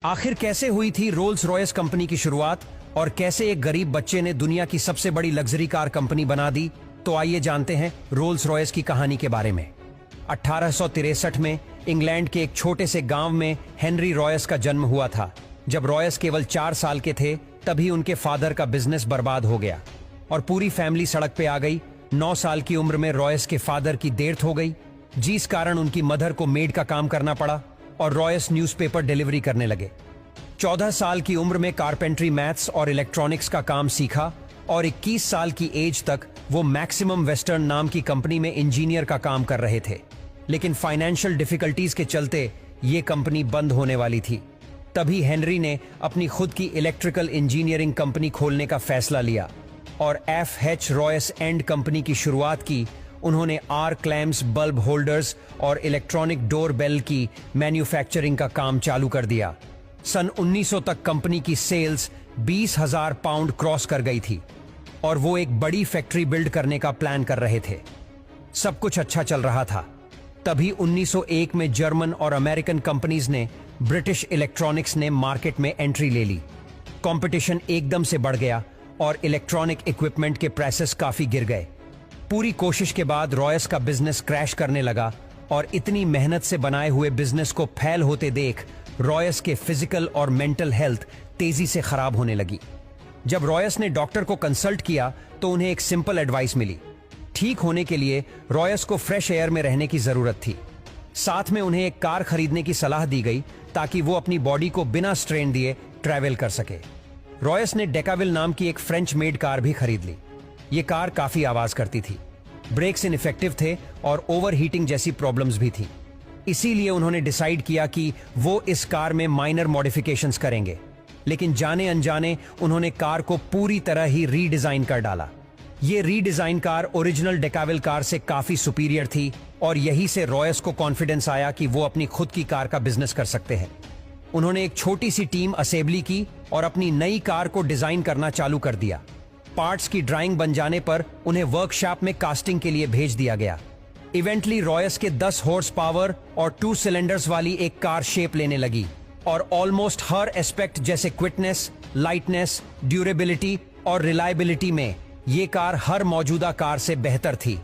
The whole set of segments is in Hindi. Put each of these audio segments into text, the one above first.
आखिर कैसे हुई थी रोल्स रॉयस कंपनी की शुरुआत और कैसे एक गरीब बच्चे ने दुनिया की सबसे बड़ी लग्जरी कार कंपनी बना दी? तो आइए जानते हैं रोल्स रॉयस की कहानी के बारे में। 1863 में इंग्लैंड के एक छोटे से गांव में हेनरी रॉयस का जन्म हुआ था। जब रॉयस केवल 4 साल के थे तभी उनके फादर का बिजनेस बर्बाद हो गया और पूरी फैमिली सड़क पे आ गई। 9 साल की उम्र में रॉयस के फादर की डेथ हो गई, जिस कारण उनकी मदर को मेड का काम करना पड़ा और रॉयस न्यूज़पेपर डिलीवरी करने लगे। 14 साल की उम्र में कारपेंट्री, मैथ्स और इलेक्ट्रॉनिक्स का काम सीखा और 21 साल की एज तक वो मैक्सिमम वेस्टर्न नाम की कंपनी में इंजीनियर का काम कर रहे थे। लेकिन फाइनेंशियल डिफिकल्टीज के चलते ये कंपनी बंद होने वाली थी। तभी हेनरी ने अपनी खुद की इलेक्ट्रिकल इंजीनियरिंग कंपनी खोलने का फैसला लिया और FH रॉयस एंड कंपनी की शुरुआत की। उन्होंने आर्क लैम्प्स, बल्ब होल्डर्स और इलेक्ट्रॉनिक डोर बेल की मैन्युफैक्चरिंग का काम चालू कर दिया। सन 1900 तक कंपनी की सेल्स 20,000 पाउंड क्रॉस कर गई थी और वो एक बड़ी फैक्ट्री बिल्ड करने का प्लान कर रहे थे। सब कुछ अच्छा चल रहा था। तभी 1901 में जर्मन और अमेरिकन कंपनीज ने ब्रिटिश इलेक्ट्रॉनिक्स ने मार्केट में एंट्री ले ली। कंपटीशन एकदम से बढ़ गया और इलेक्ट्रॉनिक इक्विपमेंट के प्राइसेस काफी गिर गए। पूरी कोशिश के बाद रॉयस का बिजनेस क्रैश करने लगा और इतनी मेहनत से बनाए हुए बिजनेस को फेल होते देख रॉयस के फिजिकल और मेंटल हेल्थ तेजी से खराब होने लगी। जब रॉयस ने डॉक्टर को कंसल्ट किया तो उन्हें एक सिंपल एडवाइस मिली। ठीक होने के लिए रॉयस को फ्रेश एयर में रहने की जरूरत थी। साथ में उन्हें एक कार खरीदने की सलाह दी गई ताकि वो अपनी बॉडी को बिना स्ट्रेन दिए ट्रैवल कर सके। रॉयस ने डेकाविल नाम की एक फ्रेंच मेड कार भी खरीद ली। ये कार काफी आवाज करती थी, ब्रेक्स इनइफेक्टिव थे और ओवर हीटिंग जैसी प्रॉब्लम्स भी थी। इसीलिए उन्होंने डिसाइड किया कि वो इस कार में माइनर मॉडिफिकेशंस करेंगे। लेकिन जाने अनजाने उन्होंने कार को पूरी तरह ही रीडिजाइन कर डाला। ये रीडिजाइन कार ओरिजिनल डेकाविल कार से काफी सुपीरियर थी और यही से रॉयस को कॉन्फिडेंस आया कि वो अपनी खुद की कार का बिजनेस कर सकते हैं। उन्होंने एक छोटी सी टीम असेंबली की और अपनी नई कार को डिजाइन करना चालू कर दिया। पार्ट्स की ड्राइंग बन जाने पर उन्हें वर्कशॉप में कास्टिंग के लिए भेज दिया गया। इवेंटली रॉयस के 10 हॉर्स पावर और 2 सिलेंडर्स वाली एक कार शेप लेने लगी और ऑलमोस्ट हर एस्पेक्ट जैसे क्विकनेस, लाइटनेस, ड्यूरेबिलिटी और रिलायबिलिटी में ये कार हर मौजूदा कार से बेहतर थी।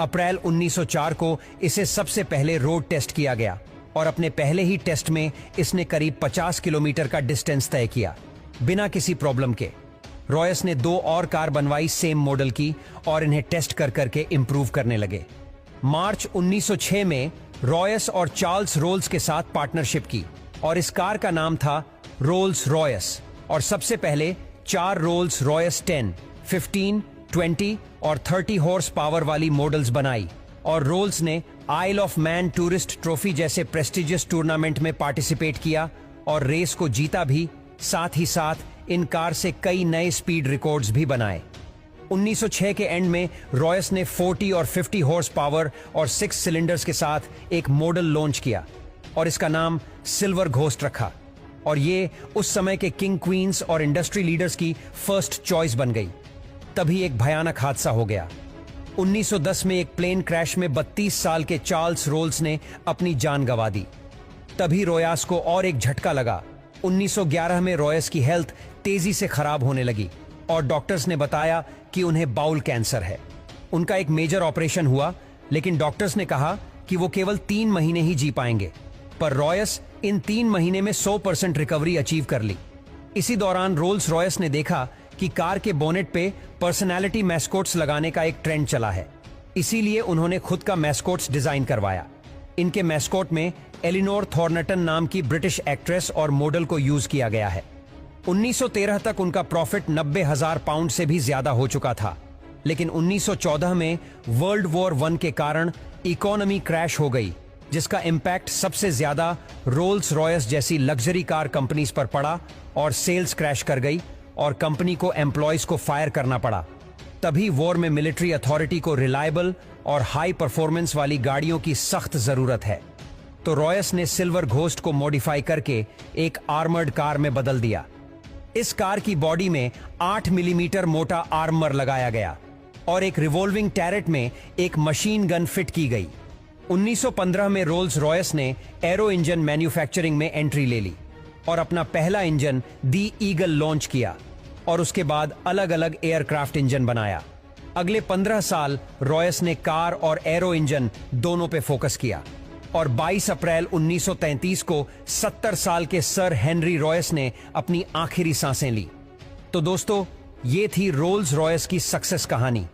अप्रैल 1904 को इसे सबसे पहले रोड टेस्ट किया गया और अपने पहले ही टेस्ट में इसने करीब 50 किलोमीटर का डिस्टेंस तय किया बिना किसी प्रॉब्लम के। रॉयस ने 2 और कार बनवाई सेम मॉडल की और इन्हें टेस्ट कर करके इंप्रूव करने लगे। मार्च 1906 में रॉयस और चार्ल्स रोल्स के साथ पार्टनरशिप की और इस कार का नाम था रोल्स रॉयस और सबसे पहले 4 रोल्स रॉयस 10, 15, 20 और 30 हॉर्स पावर वाली मॉडल्स बनाई और रोल्स ने आइल ऑफ मैन टूरिस्ट ट्रॉफी जैसे प्रेस्टिजियस टूर्नामेंट में पार्टिसिपेट किया और रेस को जीता भी। साथ ही साथ इन कार से कई नए स्पीड रिकॉर्ड्स भी बनाए। 1906 के एंड में रॉयस ने 40 और 50 हॉर्स पावर और 6 सिलेंडर्स के साथ एक मॉडल लॉन्च किया और इसका नाम सिल्वर घोस्ट रखा और ये उस समय के किंग, क्वींस और इंडस्ट्री लीडर्स की फर्स्ट चॉइस बन गई। तभी एक भयानक हादसा हो गया। 1910 में एक प्लेन क्रैश में 32 साल के चार्ल्स रोल्स ने अपनी जान गंवा दी। तभी रॉयस को और एक झटका लगा। 1911 में रॉयस की हेल्थ तेजी से खराब होने लगी और डॉक्टर्स ने बताया कि उन्हें बाउल कैंसर है। उनका एक मेजर ऑपरेशन हुआ लेकिन डॉक्टर्स ने कहा कि वो केवल 3 महीने ही जी पाएंगे, पर रॉयस इन 3 महीने में 100% रिकवरी अचीव कर ली। इसी दौरान रोल्स रॉयस ने देखा कि कार के बोनेट पे पर्सनैलिटी मैस्कोट्स लगाने का एक ट्रेंड चला है। इसीलिए उन्होंने खुद का मैस्कोट्स डिजाइन करवाया। इनके मैस्कोट में एलिनोर थॉर्नटन नाम की ब्रिटिश एक्ट्रेस और मॉडल को यूज किया गया है। 1913 तक उनका प्रॉफिट 90,000 पाउंड से भी ज्यादा हो चुका था, लेकिन 1914 में वर्ल्ड वॉर 1 के कारण इकोनॉमी क्रैश हो गई, जिसका इंपैक्ट सबसे ज्यादा रोल्स रॉयस जैसी लग्जरी कार कंपनीज पर पड़ा और सेल्स क्रैश कर गई और कंपनी को एम्प्लॉयज को फायर करना पड़ा। तभी वॉर में मिलिट्री अथॉरिटी को रिलायबल और हाई परफॉर्मेंस वाली गाड़ियों की सख्त जरूरत है, तो रॉयस ने सिल्वर घोस्ट को मॉडिफाई करके एक आर्मर्ड कार में बदल दिया। इस कार की बॉडी में 8 मिलीमीटर मोटा आर्मर लगाया गया और एक रिवॉल्विंग टैरेट में एक मशीन गन फिट की गई। 1915 में रोल्स रॉयस ने एरो इंजन मैन्युफैक्चरिंग में एंट्री ले ली। और अपना पहला इंजन दी ईगल लॉन्च किया और उसके बाद अलग अलग एयरक्राफ्ट इंजन बनाया। अगले 15 साल रॉयस ने कार और एरो इंजन दोनों पे फोकस किया और 22 अप्रैल 1933 को 70 साल के सर हेनरी रॉयस ने अपनी आखिरी सांसें ली। तो दोस्तों, ये थी रोल्स रॉयस की सक्सेस कहानी।